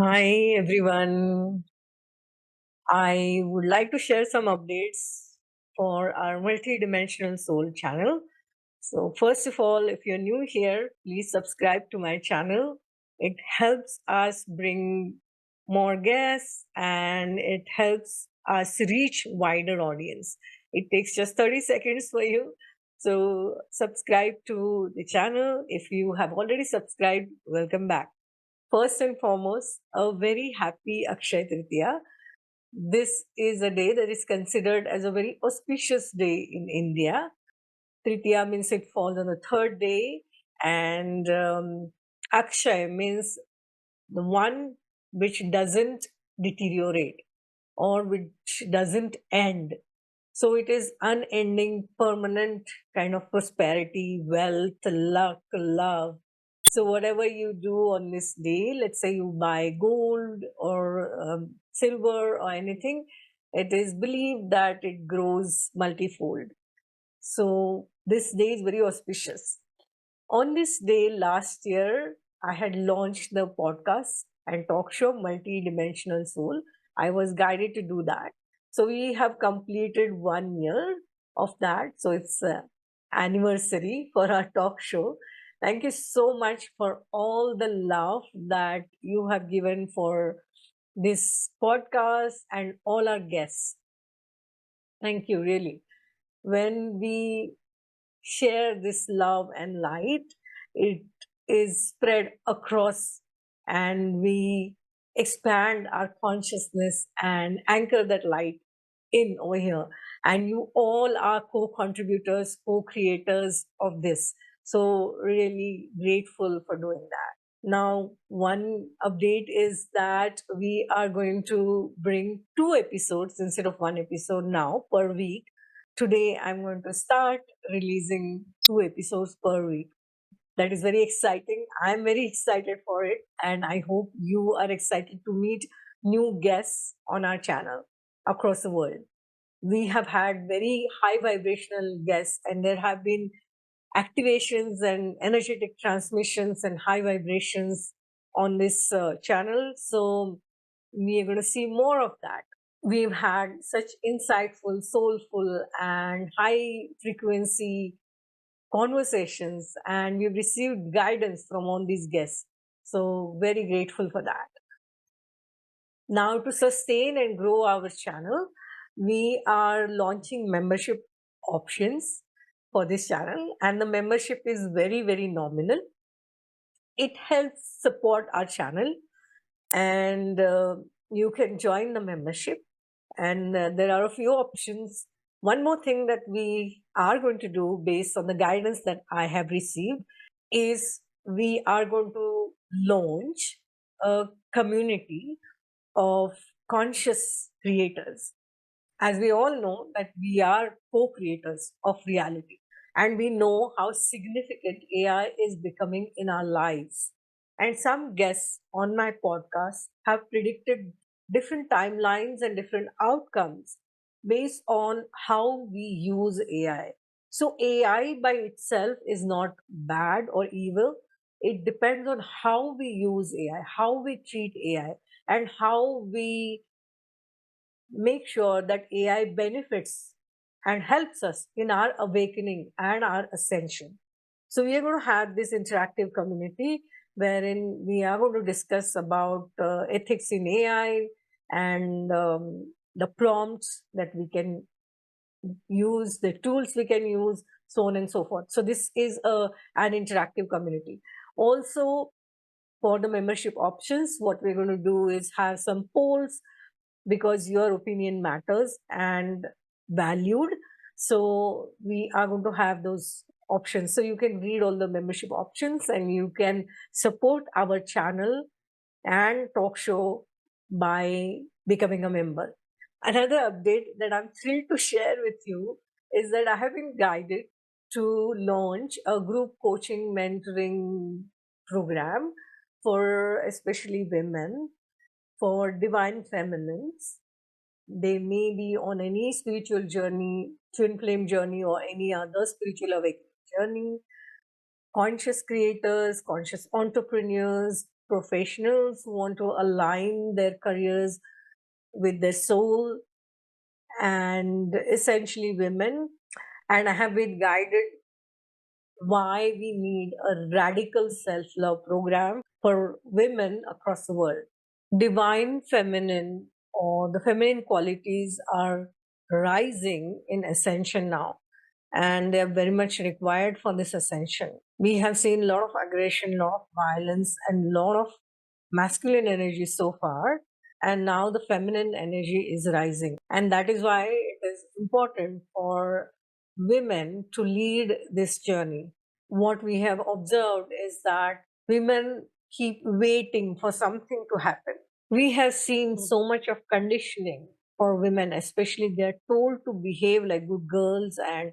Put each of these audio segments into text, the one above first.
Hi everyone. I would like to share some updates for our multidimensional soul channel. So, first of all, if you're new here, please subscribe to my channel. It helps us bring more guests and it helps us reach wider audience. It takes just 30 seconds for you. So, subscribe to the channel. If you have already subscribed, welcome back. First and foremost, a very happy Akshay Tritiya. This is a day that is considered as a very auspicious day in India. Tritiya means it falls on the third day, and Akshay means the one which doesn't deteriorate or which doesn't end. So it is unending, permanent kind of prosperity, wealth, luck, love. So whatever you do on this day, let's say you buy gold or silver or anything, it is believed that it grows multifold. So this day is very auspicious. On this day last year, I had launched the podcast and talk show Multi-Dimensional Soul. I was guided to do that. So we have completed 1 year of that. So it's anniversary for our talk show. Thank you so much for all the love that you have given for this podcast and all our guests. Thank you, really. When we share this love and light, it is spread across and we expand our consciousness and anchor that light in over here. And you all are co contributors, co creators of this. So, really grateful for doing that. Now, one update is that we are going to bring 2 episodes instead of 1 episode now per week. Today, I'm going to start releasing 2 episodes per week. That is very exciting. I'm very excited for it, and I hope you are excited to meet new guests on our channel across the world. We have had very high vibrational guests, and there have been activations and energetic transmissions and high vibrations on this channel. So, we are going to see more of that. We've had such insightful, soulful, and high frequency conversations, and we've received guidance from all these guests. So, very grateful for that. Now, to sustain and grow our channel, we are launching membership options for this channel, and the membership is very, very nominal. It helps support our channel, and you can join the membership. And there are a few options. One more thing that we are going to do based on the guidance that I have received is we are going to launch a community of conscious creators. As we all know that we are co-creators of reality, and we know how significant AI is becoming in our lives. And some guests on my podcast have predicted different timelines and different outcomes based on how we use AI. So AI by itself is not bad or evil. It depends on how we use AI, how we treat AI, and how we make sure that AI benefits and helps us in our awakening and our ascension. So we are going to have this interactive community wherein we are going to discuss about ethics in AI and the prompts that we can use, the tools we can use, so on and so forth. So this is an interactive community. Also, for the membership options, what we're going to do is have some polls because your opinion matters and valued. So we are going to have those options. So you can read all the membership options and you can support our channel and talk show by becoming a member. Another update that I'm thrilled to share with you is that I have been guided to launch a group coaching mentoring program for especially women, for divine feminines. They may be on any spiritual journey, twin flame journey, or any other spiritual awakening journey, conscious creators, conscious entrepreneurs, professionals who want to align their careers with their soul, and essentially women. And I have been guided why we need a radical self love program for women across the world. Divine feminine or the feminine qualities are rising in ascension now, and they are very much required for this ascension. We have seen a lot of aggression, a lot of violence, and a lot of masculine energy so far, and now the feminine energy is rising. And that is why it is important for women to lead this journey. What we have observed is that women keep waiting for something to happen. We have seen so much of conditioning for women, especially they're told to behave like good girls, and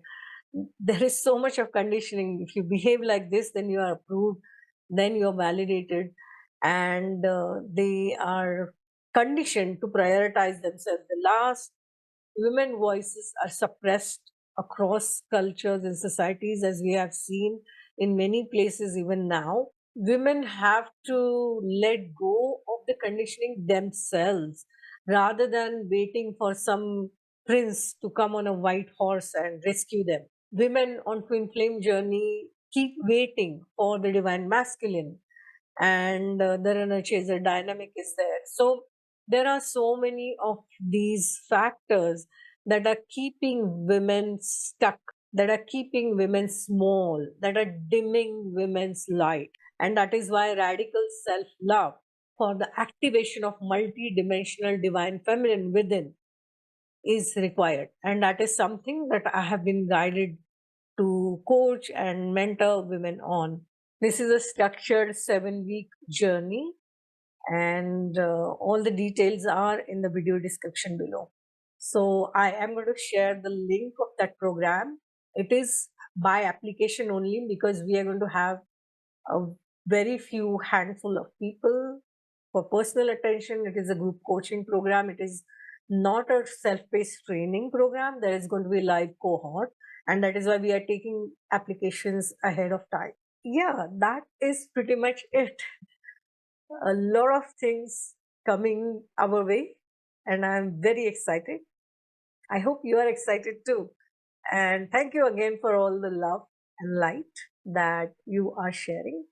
there is so much of conditioning. If you behave like this, then you are approved, then you're validated, and they are conditioned to prioritize themselves. The last women voices are suppressed across cultures and societies, as we have seen in many places even now. Women have to let go of the conditioning themselves rather than waiting for some prince to come on a white horse and rescue them. Women on twin flame journey keep waiting for the divine masculine, and the runner chaser dynamic is there. So there are so many of these factors that are keeping women stuck, that are keeping women small, that are dimming women's light. And that is why radical self love for the activation of multi-dimensional divine feminine within is required. And that is something that I have been guided to coach and mentor women on. This is a structured 7-week journey, and all the details are in the video description below. So I am going to share the link of that program. It is by application only because we are going to have a very few handful of people for personal attention. It is a group coaching program. It is not a self-paced training program. There is going to be a live cohort, and that is why we are taking applications ahead of time. Yeah, that is pretty much it. A lot of things coming our way, and I'm very excited. I hope you are excited too. And thank you again for all the love and light that you are sharing.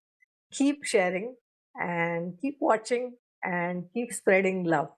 Keep sharing and keep watching and keep spreading love.